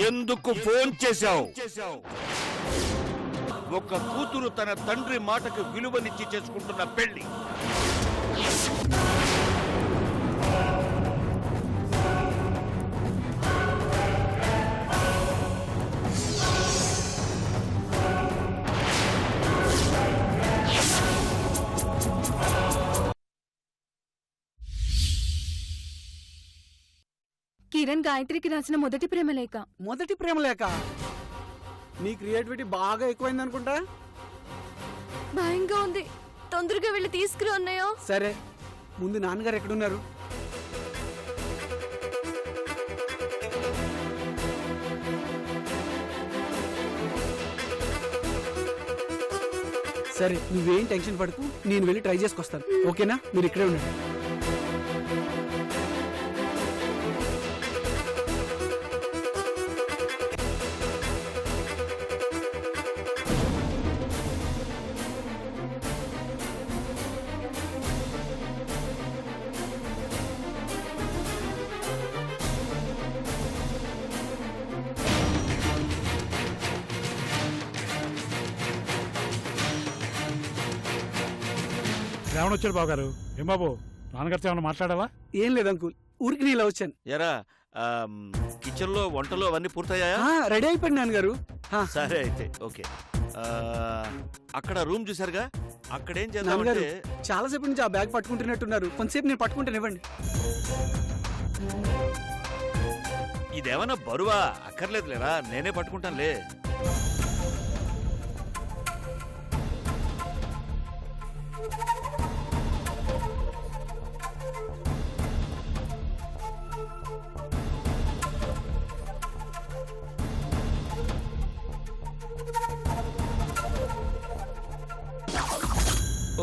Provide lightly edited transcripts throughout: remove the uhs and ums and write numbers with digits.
ఎందుకు ఫోన్ చేశావు? ఒక కూతురు తన తండ్రి మాటకు విలువనిచ్చి చేసుకుంటున్న పెళ్లి. కిరణ్ గాయత్రికి రాసిన మొదటి ప్రేమలేఖ. మొదటి ప్రేమలేఖ? నీ క్రియేటివిటీ బాగా ఎక్కువైంది అనుకుంటా. భయంగా ఉంది, తొందరగా వెళ్ళి తీసుకురా అన్నయ్య. సరే, ముందు నాన్నగారు ఎక్కడున్నారు? సరే, నువ్వేం టెన్షన్ పడకు, నేను వెళ్ళి ట్రై చేసుకొస్తాను. ఓకేనా? మీరు ఇక్కడే ఉండండి. శ్రావణ వచ్చాడు బాబు గారు. ఏం బాబు, నాన్నగారితో ఏమన్నా మాట్లాడావా? ఏం లేదు అంకుల్, ఊరికి నీలా వచ్చాను. ఎరా, కిచెన్ లో వంటలు అవన్నీ పూర్తయ్యాయా? రెడీ అయిపోయింది నాన్నగారు. సరే అయితే ఓకే. అక్కడ రూమ్ చూసారుగా, అక్కడేం నాన్నగారు చేద్దామంటే చాలాసేపు నుంచి ఆ బ్యాగ్ పట్టుకుంటున్నట్టున్నారు, కొంతసేపు నేను పట్టుకుంటానివ్వండి. ఇదేమన్నా బరువా? అక్కర్లేదులేరా, నేనే పట్టుకుంటానులే.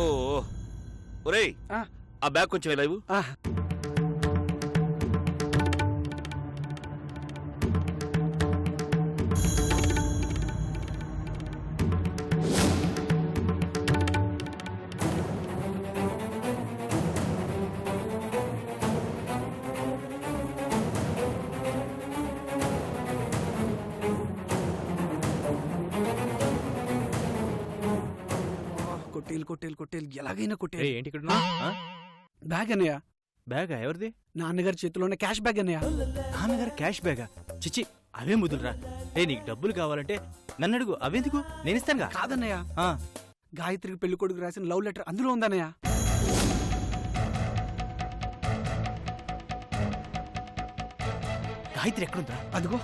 ఓ ఒరేయ్, ఆ బ్యాగ్ కొంచెం వెళ్ళావు. కొట్టేలు కొట్టేలు కొట్టేలు, ఎలాగైనా కొట్టేలు. ఏంటి ఇక్కడ బ్యాగ్ అన్నయ్య. బ్యాగా? ఎవరిది? నాన్నగారి చేతిలోనే క్యాష్ బ్యాగ్ అన్నయ్య. నాన్నగారు క్యాష్ బ్యాగా? చిచ్చి, అవే ముదులురా. నీకు డబ్బులు కావాలంటే నన్ను అడుగు, అవేందుకు, నేను ఇస్తానుగా. కాదన్నయ్య, గాయత్రికి పెళ్లి కొడుకు రాసిన లవ్ లెటర్ అందులో ఉందన్నయ్య. గాయత్రి ఎక్కడుందా? అదిగో.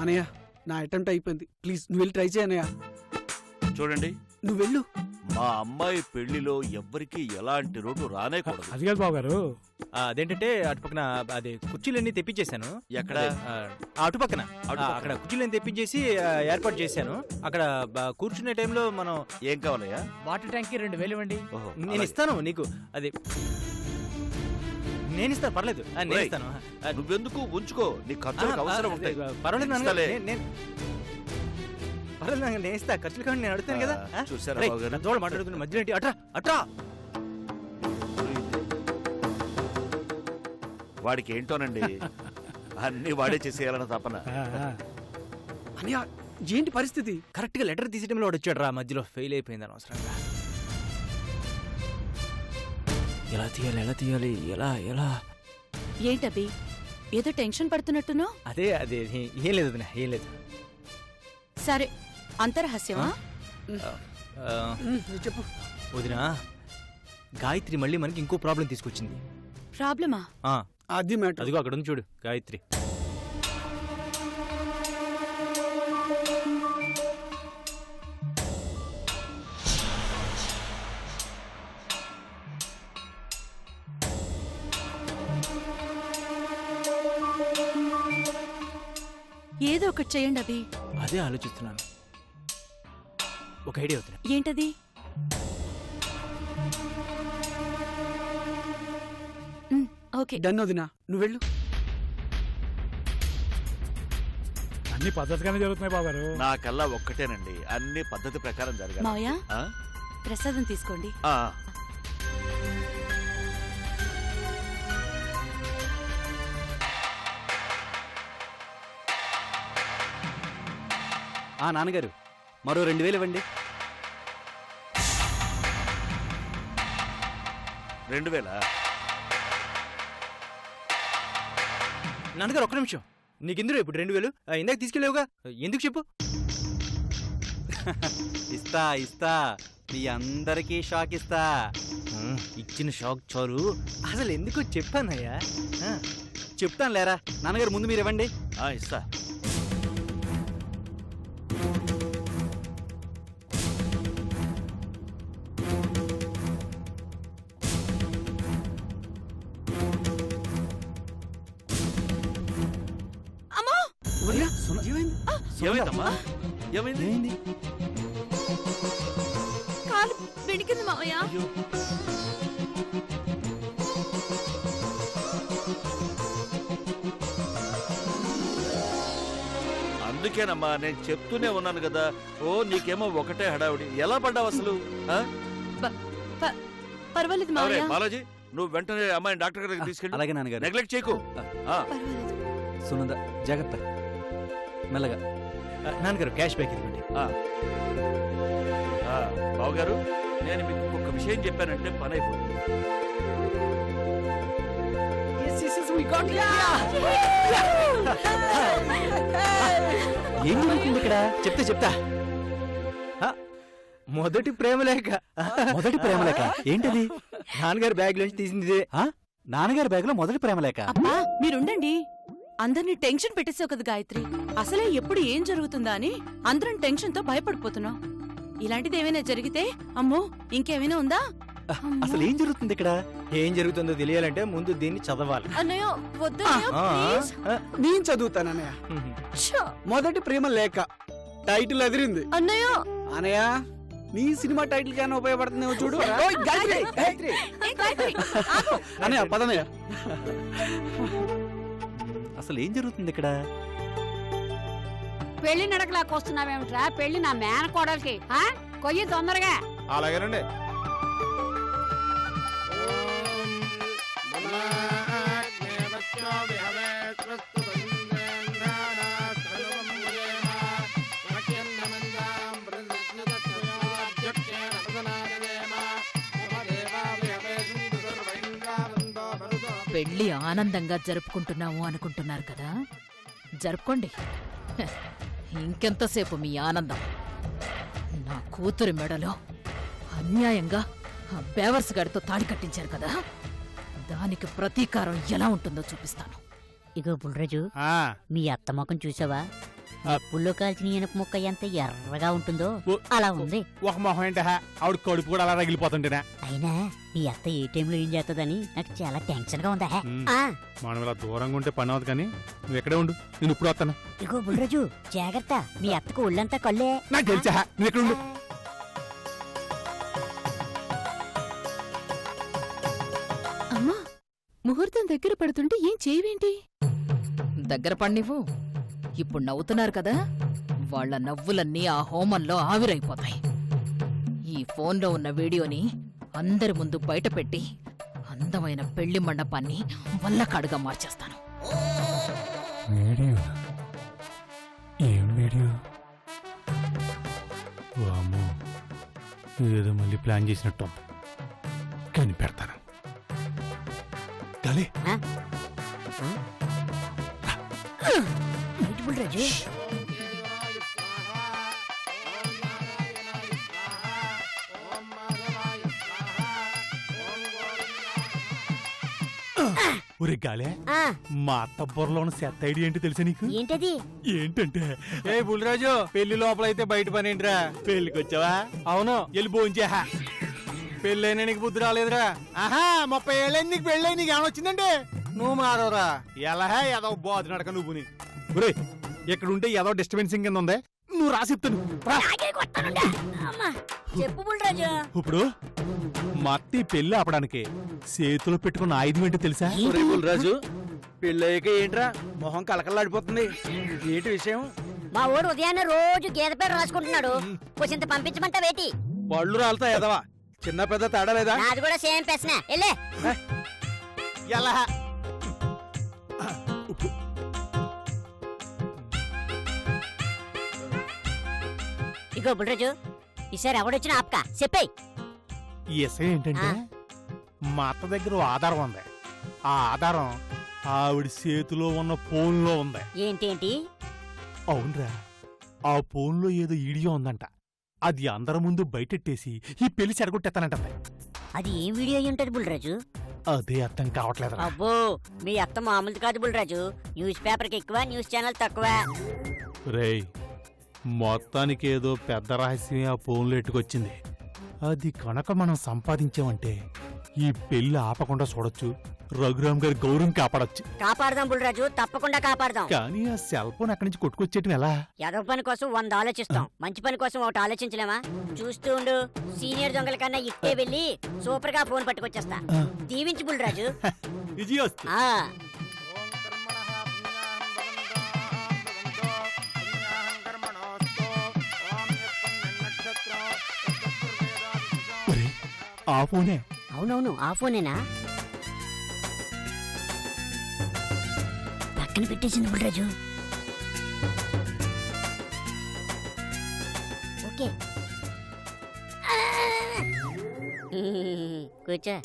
అనయ్య, నా అటెంప్ట్ అయిపోయింది, ప్లీజ్ నువ్వు వెళ్ళి ట్రై చేయనయ్య. చూడండి, నువ్వు వెళ్ళు. మా అమ్మాయి పెళ్లిలో ఎవ్వరికి ఎలాంటి రోడ్డు రానేకూడదు. అది కాదు బాబు గారు. అదేంటంటే అటుపక్కన అదే కుర్చీలన్నీ తెప్పించేశాను. ఎక్కడ? అటుపక్కన అక్కడ కుర్చీలన్నీ తెప్పించేసి ఏర్పాటు చేశాను. అక్కడ కూర్చునే టైంలో మనం. ఏం కావాలయ్యా? వాటర్ ట్యాంక్ 2000 ఇవ్వండి. ఓహో, నేను ఇస్తాను నీకు. అది నేను ఇస్తాను, పర్లేదు, నేను ఇస్తాను. నువ్వెందుకు ఉంచుకో, నీ ఖర్చులకు అవసరం ఉంటాయి. పర్వాలేదు, ఇస్తాలే. పర్వాలేదు, నేను ఇస్తా. ఖర్చులు కానీ నేను అడుగుతాను కదా. చూసారా బాబు గారు? తోడు మాట్లాడుకున్న మధ్యలో ఏంటి? అట్రా అట్రా. వాడికి ఏంటోనండి, అన్ని వాడే చేసేయాలన్న తపన. అనయ్య, ఏంటి పరిస్థితి? కరెక్ట్ గా లెటర్ తీసే టైంలో వాడు వచ్చాడు రా, మధ్యలో ఫెయిల్ అయిపోయింది అనవసరంగా. ఎలా తీయాలి, ఎలా తీయాలి, ఎలా ఎలా? ఏంటబ్బి, ఏదో టెన్షన్ పడుతున్నట్టునో? అదే అదే, ఏం లేదు వదినా, ఏం లేదు. సరే, అంతరహస్యమా? చెప్పు వదినా, గాయత్రి మళ్ళీ మనకి ఇంకో ప్రాబ్లం తీసుకొచ్చింది. ప్రాబ్లమా? అది మ్యాటర్. అదిగో అక్కడ ఉంది చూడు, గాయత్రి. ఏదో ఒకటి చేయండి అభి. అదే ఆలోచిస్తున్నాను. ఒక ఐడియా అవుతున్నా. ఏంటది? ఓకే, డన్ వదినా, నువ్వు వెళ్ళు. అన్ని పద్ధతిగానే జరుగుతున్నాయి బాబు గారు. నాకల్లా ఒక్కటేనండి, అన్ని పద్ధతి ప్రకారం జరగాలి. మావయ్య, ప్రసాదం తీసుకోండి. ఆ, నాన్నగారు మరో 2000 ఇవ్వండి. 2000. నాన్నగారు ఒక్క నిమిషం. నీకెందుకు ఇప్పుడు 2000? ఇందాక తీసుకెళ్ళావుగా, ఎందుకు చెప్పు? ఇస్తా మీ అందరికీ షాక్ ఇస్తా. ఇచ్చిన షాక్ చాలు, అసలు ఎందుకో చెప్పానయ్యా. చెప్తాను లేరా. నాన్నగారు ముందు మీరు ఇవ్వండి. ఇస్తా. అమ్మో! ఏమైందమ్మా? ఏమైంది? కాలు వెణికింది మావయ్య. అందుకేనమ్మా నేను చెప్తూనే ఉన్నాను కదా. నీకేమో ఒకటే హడావుడి. ఎలా పడ్డావు అసలు? పర్వాలేదు మావయ్య. బాలాజీ, నువ్వు వెంటనే అమ్మాయిని డాక్టర్ దగ్గరికి తీసుకెళ్ళి. అలాగే నాన్నగారు. నెగ్లెక్ట్ చేయకు. పర్వాలేదు. సునంద జాగ్రత్త, మెల్లగా. నాన్నగారు క్యాష్ బ్యాక్ ఇదిగోండి. బావగారు, నేను మీకు ఒక విషయం చెప్పానంటే పని అయిపోతుంది. ఏం జరుగుతుంది ఇక్కడ? చెప్తా. మొదటి ప్రేమలేఖ. మొదటి ప్రేమలేఖ ఏంటది? నాన్నగారి బ్యాగ్ లోంచి తీసింది. నాన్నగారి బ్యాగ్ లో మొదటి ప్రేమలేఖ. అబ్బా మీరుండండి. అందరినీ టెన్షన్ పెట్టేసావు కదా గాయత్రి. అసలే ఎప్పుడు ఏం జరుగుతుందా అని అందరం టెన్షన్ తో భయపడిపోతున్నాం. ఇలాంటిది ఏమైనా జరిగితే అమ్మో ఇంకేమైనా ఉందా? అసలు ఏం జరుగుతుంది ఇక్కడ? ఏం జరుగుతుందో తెలియాలంటే ముందు దీన్ని చదవాలి. అన్నయ్య వద్దన్నయ్య, ప్లీజ్. నేను చదువుతానన్నయ్య. మొదటి ప్రేమ లేఖ టైటిల్ అదిరింది. అన్నయ్య అనయ్య, నీ సినిమా టైటిల్ కన్నా ఉపయోగపడుతుందేమో చూడు. అనయ్య పదనయ్య. అసలు ఏం జరుగుతుంది ఇక్కడ? పెళ్లి నడకలాకొస్తున్నావేమిట్రా? పెళ్లి నా మేనకోడలికి. కొయ్యి తొందరగా. అలాగేనండి. పెళ్లి ఆనందంగా జరుపుకుంటున్నాము అనుకుంటున్నారు కదా, జరుపుకోండి. ఇంకెంతసేపు మీ ఆనందం? నా కూతురి మెడలో అన్యాయంగా ఆ బేవర్స్ గారితో తాడి కట్టించారు కదా, దానికి ప్రతీకారం ఎలా ఉంటుందో చూపిస్తాను. ఇగో బుల్రాజు, మీ అత్త ముఖం చూసావా? పుల్లో కాల్చిన ఈనప ముక్క ఎంత ఎర్రగా ఉంటుందో అలా ఉంది. ఒక మొహం ఏంట, ఆవిడ కడుపు కూడా అలా రగిలిపోతుంటేనా? అయినా మీ అత్త ఏ టైంలో ఏం చేస్తుందని నాకు చాలా టెన్షన్ గా ఉందా. మనం ఇలా దూరంగా ఉంటే పని అవుతుంది, కానీ నువ్వు ఎక్కడే ఉండు, నేను ఇప్పుడు వస్తాను. ఇగో బుల్రాజు జాగ్రత్త, మీ అత్తకు ఒళ్ళంతా కళ్ళే. నాకు తెలుసా, నువ్వు ఎక్కడ ఉండు. అమ్మా ముహూర్తం దగ్గర పడుతుంటే ఏం చేయవేంటి? దగ్గర పడినివ్వు. ఇప్పుడు నవ్వుతున్నారు కదా, వాళ్ళ నవ్వులన్నీ ఆ హోమంలో ఆవిరైపోతాయి. ఈ ఫోన్లో ఉన్న వీడియోని అందరి ముందు బయటపెట్టి అందమైన పెళ్లి మండపాన్ని వల్లకాడుగా మార్చేస్తాను. ఏం వీడియో? వామ్మో, ఏదో మళ్ళీ ప్లాన్ చేసినట్టు కనిపెడతాను. గాలి బుల్రాజు ఒరే గాలే, మా అత్త బుర్రలో ఉన్న సెట్ ఐడియా ఏంటి తెలుసా నీకు? ఏంటది? ఏంటంటే, ఏ బుల్రాజు, పెళ్లి లోపలైతే బయట పని ఏంట్రా? పెళ్లికి వచ్చావా? అవును, వెళ్ళి భోంచేహా. పెళ్ళైనా నీకు బుద్ధి రాలేదురా? 30 ఏళ్ళైంది నీకు పెళ్ళై, నీకు ఏమొచ్చిందంటే? నువ్వు మారవరా? ఎలా ఏదో బాధ నడక నువ్వుని. ఒరే, ఎక్కడుంటే ఏదో డిస్టర్బెన్సింగ్ కింద ఉంది, నువ్వు రాసిస్తాను. చెప్పు బుల్రాజు. ఇప్పుడు మా అత్త పెళ్లి ఆపడానికి చేతిలో పెట్టుకున్న ఆయుధం ఏంటో తెలుసా? రాజు, పెళ్ళయ్యాక ఏంట్రా మొహం కలకల్లాడిపోతుంది? ఏంటి విషయం? మా ఊరు ఉదయాన్నే రోజు గేదె పేరు రాసుకుంటున్నాడు. కొంచెంత పంపించమంటావేటి? పళ్ళు రాలతా ఎదవా చిన్న పెద్ద తేడా లేదా నాది కూడా సేమ్ ప్రశ్న ఎల్లే ఎలా ఇగో బుల్రాజు ఈసారి ఎవడొచ్చినా ఆప్కా చెప్పేయ్. ఈ ఎస్ఐ ఏంటంటే మా అత్త దగ్గర ఓ ఆధారం ఉంది. ఆ ఆధారం ఆవిడ చేతిలో ఉన్న ఫోన్లో ఉంది. ఏంటి అవునరా, ఆ ఫోన్లో ఏదో వీడియో ఉందంట. అది అందరి ముందు బయటెట్టేసి ఈ పెళ్లి చెడగొట్టేస్తానంట. అది ఏం వీడియో అయి ఉంటది బుల్రాజు? అదే అర్థం కావట్లేదు. అబ్బో మీ అత్త మామూలుది కాదు బుల్రాజు. న్యూస్ పేపర్కి ఎక్కువ, న్యూస్ ఛానల్ తక్కువ. రేయ్, మొత్తానికి ఏదో పెద్ద రహస్యం ఆ ఫోన్లో ఎట్టుకొచ్చింది. అది కనుక మనం సంపాదించామంటే ఈ పెళ్లి ఆపకుండా చూడొచ్చు, రఘురామ్ గారి గౌరవం కాపాడొచ్చు. కాపాడదాం బుల్రాజు, తప్పకుండా కాపాడదాం. కానీ ఆ సెల్ ఫోన్ అక్కడి నుంచి కొట్టుకొచ్చేయటం ఎలా? ఎదవ పని కోసం 100 ఆలోచిస్తాం, మంచి పని కోసం ఒకటి ఆలోచించలేమా? చూస్తూ ఉండు, సీనియర్ దొంగల కన్నా ఇట్టే వెళ్ళి సూపర్ గా ఫోన్ పట్టుకొచ్చేస్తా. దీవించి బుల్రాజు. విజయోస్తు. ఆ ఒరే, ఆ ఫోనే. అవునవును, ఆ ఫోనేనా? పక్కన పెట్టేసింది బుల్రాజు. ఓకే కూర్చో.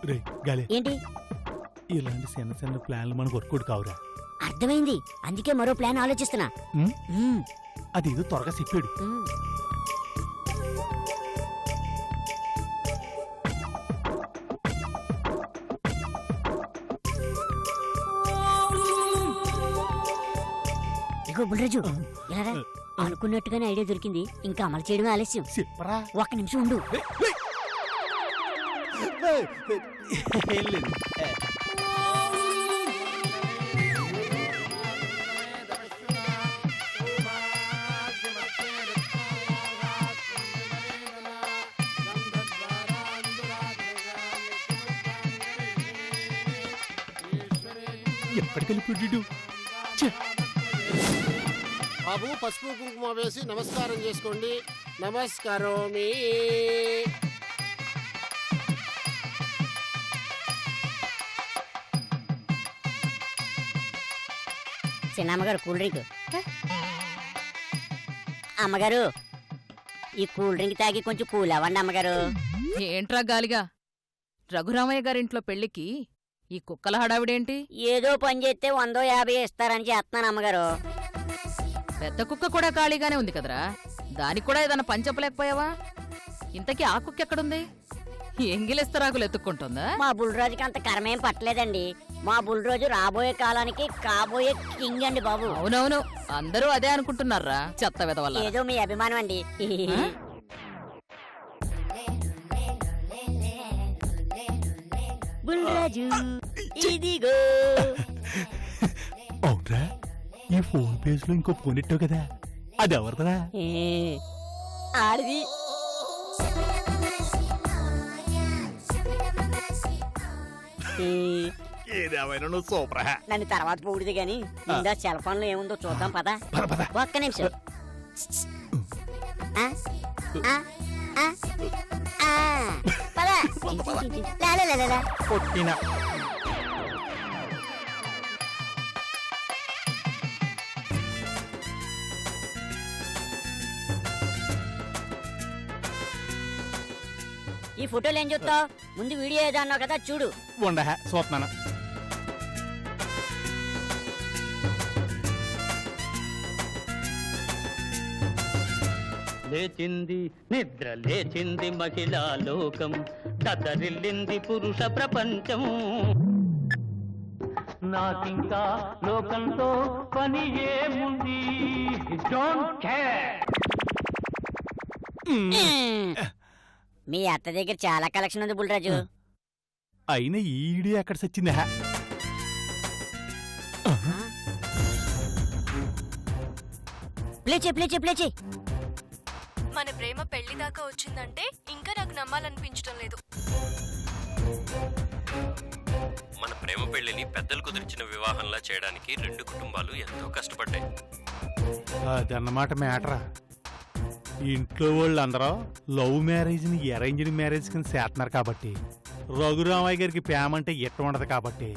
రే గాలి, ఏంటి? ఇలాంటి చిన్న చిన్న ప్లాన్లు మనకు వర్కౌట్ కావురా. అర్థమైంది, అందుకే మరో ప్లాన్ ఆలోచిస్తున్నా. అదేదో త్వరగా చెప్పాడు. ఇగో బుల్రాజు, ఇలా రా. అనుకున్నట్టుగానే ఐడియా దొరికింది, ఇంకా అమలు చేయడమే ఆలస్యం. చెప్పరా. ఒక్క నిమిషం ఉండు. ఏం లేదు. ఎప్పటికెళ్ళిపోయాడు? బాబు, పసుపు కుంకుమ వేసి నమస్కారం చేసుకోండి. నమస్కారోమి. చిన్నమ్మగారు కూల్ డ్రింక్. అమ్మగారు, ఈ కూల్ డ్రింక్ తాగి కొంచెం కూల్ అవ్వండి అమ్మగారు. ఏంట్రా గాలిగా, రఘురామయ్య గారింట్లో పెళ్లికి ఈ కుక్కల హడావిడేంటి? ఏదో పని చేస్తే 150 ఇస్తారని చేస్తున్నాను అమ్మగారు. పెద్ద కుక్క కూడా ఖాళీగానే ఉంది కదరా, దానికి కూడా ఏదైనా పని చెప్పలేకపోయావా? ఇంతకీ ఆ కుక్క ఎక్కడుంది? ఎంగిలిస్తరాకులు ఎత్తుక్కుంటుందా? మా బుల్రాజుకి అంత కర్మేం పట్టలేదండి. మా బుల్రాజు రాబోయే కాలానికి కాబోయే కింగ్ అండి బాబు. అవునవును, అందరూ అదే అనుకుంటున్నారా చెత్త వెదవల్ల. ఏదో మీ అభిమానం అండి. బుల్రాజు ఇదిగో. అవునరా, ఈ ఫోన్ పేజ్ లో ఇంకో ఫోన్ ఇట్టావు కదా, అది ఎవరిదా? ఆడిది. ఏదేమైనా నువ్వు సూపర్. నన్ను తర్వాత పొగిడితే గాని ముందా సెల్ ఫోన్ లో ఏముందో చూద్దాం పదా. ఒక్క నిమిషం. ఆ? ఆ? ఆ? ఆ. పద. లాలాలాలా. కొట్టిన ఈ ఫోటోలు ఏం చూస్తావు? ముందు వీడియో ఏదో అన్నావు కదా, చూడు. ఉండ చూస్తున్నాను. లేచింది నిద్ర లేచింది మహిళా లోకం, దతరిల్లింది పురుష ప్రపంచం. నాకింకా లోకంతో పని ఏముంది? Don't care. మీ అత్త దగ్గర చాలా కలెక్షన్ ఉంది బుల్రాజు. అయినా ఈడి ఎక్కడ సచ్చింది? ప్లేచే మన ప్రేమ పెళ్లి దాకా వచ్చిందంటే ఇంకా నాకు నమ్మాలనిపించడం లేదు. మన ప్రేమ పెళ్లిని పెద్దలు కుదిర్చిన వివాహంలా చేయడానికి రెండు కుటుంబాలు ఎంతో కష్టపడ్డాయి. అదన్నమాట మ్యాటరా. ఇంట్లో వాళ్ళందరూ లవ్ మ్యారేజ్ ని అరేంజ్డ్ మ్యారేజ్ కింద చేస్తున్నారు కాబట్టి, రఘురామయ్య గారికి ప్రేమ అంటే ఎట్ట ఉండదు కాబట్టి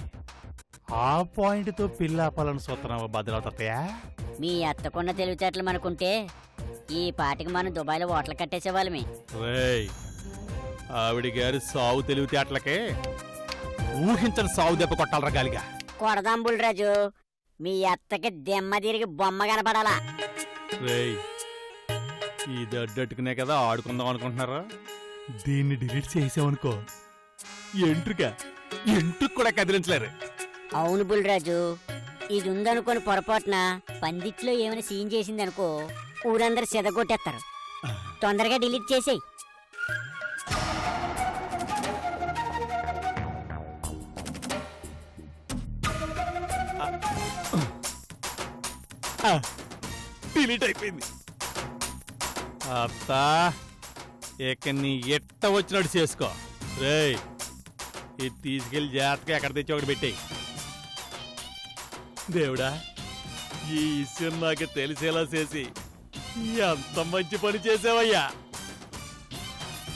ఆ పాయింట్ తో పెళ్లి ఆపాలని చూస్తున్నావా బదులవుతాయా? మీ అత్తకున్న తెలివితేటలు మనకుంటే ఈ పాటికి మనం దుబాయ్లో హోటల్ కట్టేసేవాళ్ళమే. రేయ్, ఆవిడ గారి సావు తెలివితేటలకే ఊహించని సావు దెబ్బ కొట్టాలరా గాలిగా. కొడదాం బుల్రాజు, మీ అత్తకి దెమ్మ తిరిగి బొమ్మ కనపడాలా. రేయ్, ఇది అడ్డట్టుకునే కదా ఆడుకుందాం అనుకుంటున్నారా? దీన్ని డిలీట్ చేసామనుకో ఎంట్రుకు కూడా కదిలించలేరు. అవును బుల్రాజు, ఇది ఉందనుకోని పొరపాటున పందిట్లో ఏమైనా సీన్ చేసింది అనుకో, ఊరందరూ సెదగొట్టేస్తారు. తొందరగా డిలీట్ చేసేయ్. డిలీట్ అయిపోయింది. అత్తా, ఇక నీ ఎట్ట వచ్చినట్టు చేసుకో. రేయ్, ఇది తీసుకెళ్లి జాగ్రత్తగా ఎక్కడ తెచ్చి ఒకటి పెట్టేయి. దేవుడా, ఈ విషయం నాకు తెలిసేలా చేసి ఎంత మంచి పని చేసావయ్యా.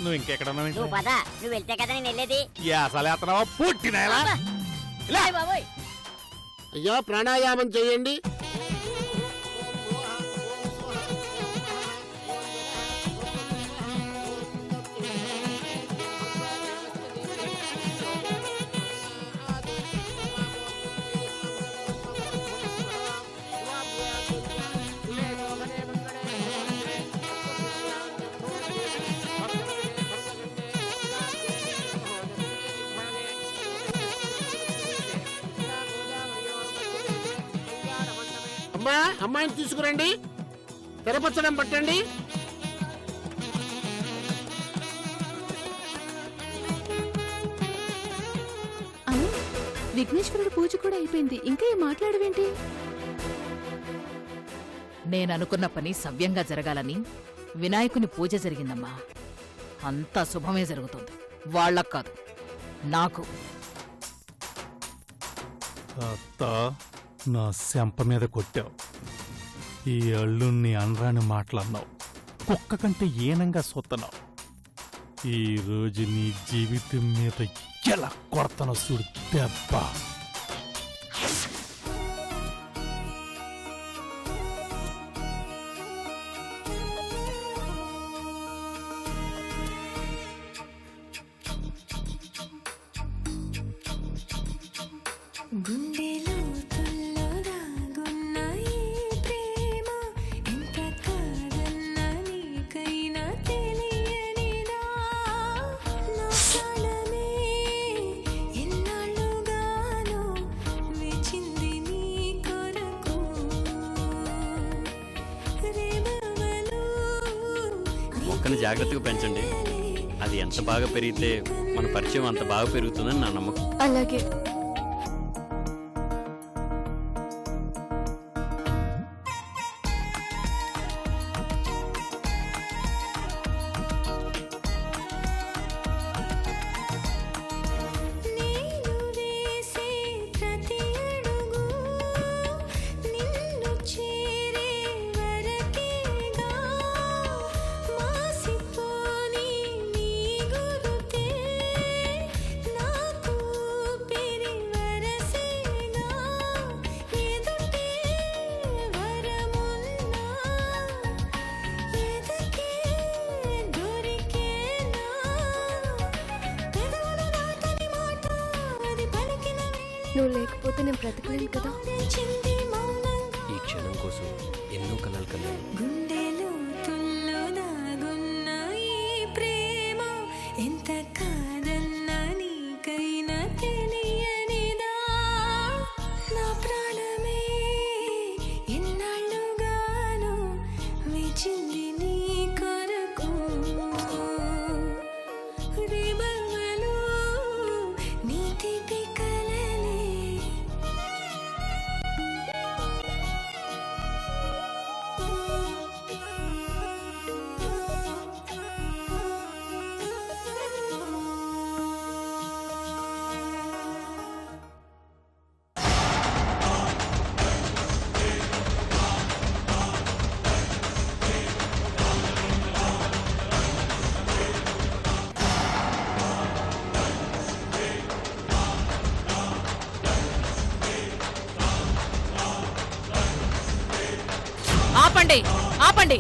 నువ్వు ఇంకెక్కడ నువ్వు పద, నువ్వు వెళ్తే కదా నేను వెళ్ళేది. అసలేస్తున్నావా పుట్టినాయలా? బాబోయ్, అయ్యా ప్రాణాయామం చేయండి. అమ్మా, అమ్మాయిని తీసుకురండి. తెరపచ్చడం పట్టండి. విఘ్నేశ్వరుడు పూజ కూడా అయిపోయింది, ఇంకా ఏం మాట్లాడవేంటి? నేననుకున్న పని సవ్యంగా జరగాలని వినాయకుని పూజ జరిగిందమ్మా. అంతా శుభమే జరుగుతుంది. వాళ్ళకు కాదు, నాకు. అత్త, నా శంప మీద కొట్టావు. ఈ అల్లుణ్ణి అనరాని మాట్లాడినావు. కుక్క కంటే ఏనంగా సొత్తనావు. ఈ రోజు నీ జీవితం మీద ఎలా కొడతనో చూడు దెబ్బ. మొక్కని జాగ్రత్తగా పెంచండి. అది ఎంత బాగా పెరిగితే మన పరిచయం అంత బాగా పెరుగుతుందని నా నమ్మకం. అలాగే. నువ్వు లేకపోతే నేను బ్రతకలేను కదా. ఈ క్షణం కోసం ఎన్నో కలలు కన్నాను. ఆపండి ఆపండి